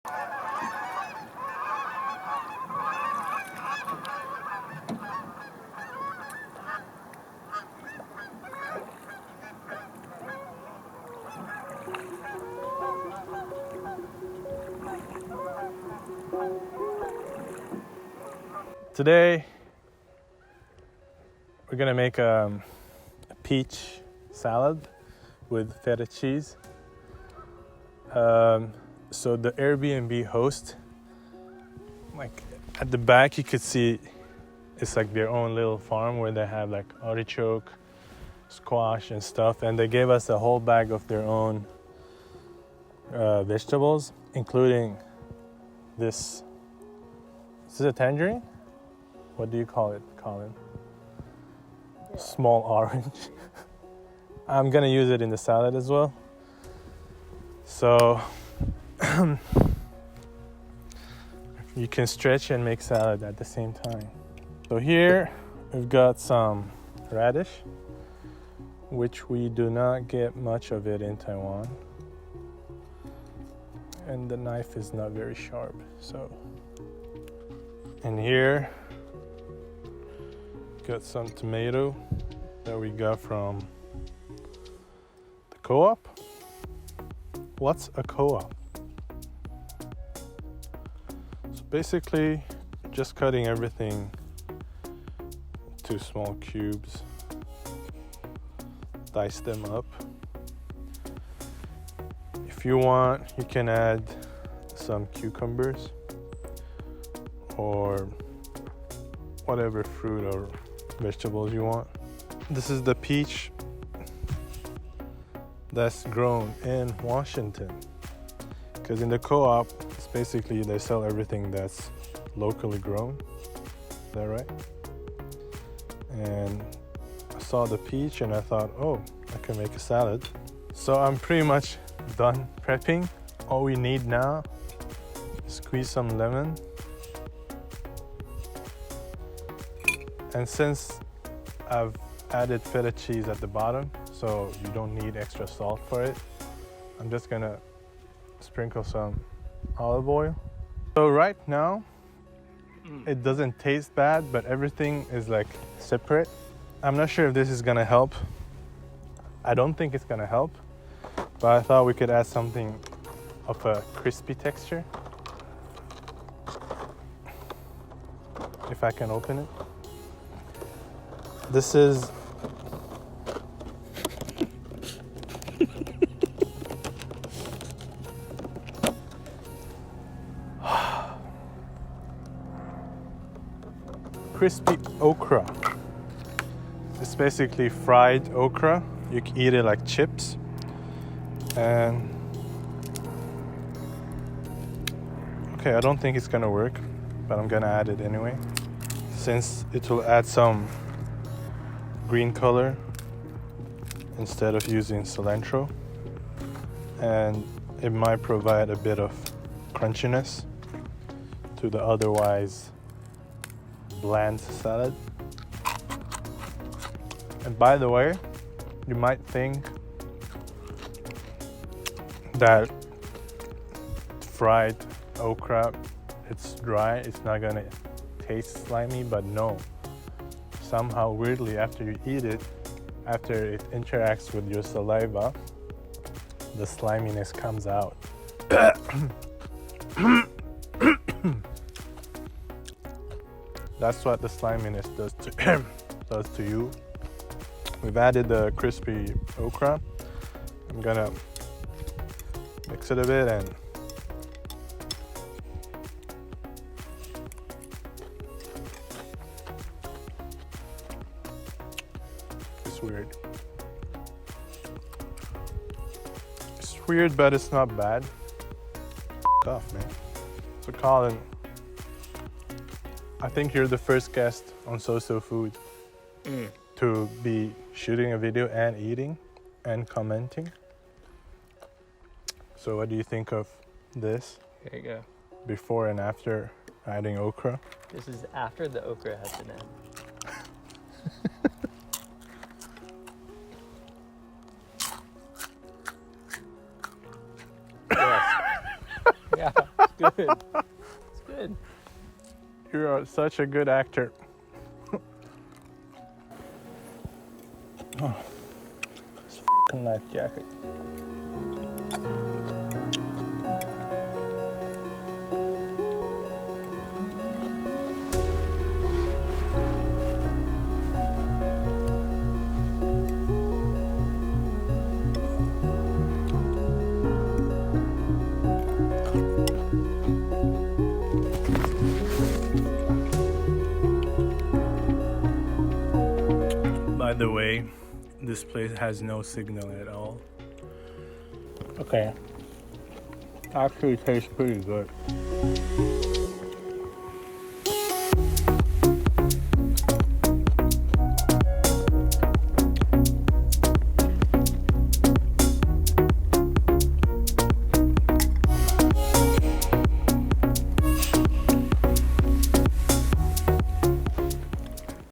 Today, we're gonna make a peach salad with feta cheese. So the Airbnb host, like at the back you could see it's like their own little farm where they have like artichoke, squash and stuff, and they gave us a whole bag of their own vegetables, including this. Is this a tangerine? What do you call it, Colin? Yeah. Small orange. I'm gonna use it in the salad as well. So you can stretch and make salad at the same time. So here we've got some radish, which we do not get much of it in Taiwan. And the knife is not very sharp, so. And here, got some tomato that we got from the co-op. What's a co-op? So basically, just cutting everything into small cubes, dice them up. If you want, you can add some cucumbers or whatever fruit or vegetables you want. This is the peach that's grown in Washington, because in the co-op it's basically they sell everything that's locally grown. Is that right? And I saw the peach and I thought, oh, I can make a salad. So I'm pretty much done prepping. All we need now is squeeze some lemon. And since I've added feta cheese at the bottom, so you don't need extra salt for it, I'm just gonna sprinkle some olive oil. So right now, it doesn't taste bad, but everything is like separate. I'm not sure if this is gonna help. I don't think it's gonna help, but I thought we could add something of a crispy texture. If I can open it. This is crispy okra. It's basically fried okra. You can eat it like chips. And okay, I don't think it's gonna work, but I'm gonna add it anyway, since it will add some green color instead of using cilantro, and it might provide a bit of crunchiness to the otherwise bland salad. And by the way, you might think that fried okra, it's dry, it's not gonna taste slimy, but no. Somehow, weirdly, after you eat it, after it interacts with your saliva, the sliminess comes out. That's what the sliminess does to you. We've added the crispy okra. I'm gonna mix it a bit and weird. It's weird, but it's not bad. Off, man. So Colin, I think you're the first guest on So Food to be shooting a video and eating and commenting. So what do you think of this? Here you go. Before and after adding okra? This is after the okra has been added. Yeah, it's good. It's good. You are such a good actor. Oh, this fucking life jacket. By the way, this place has no signal at all. Okay. Actually tastes pretty good.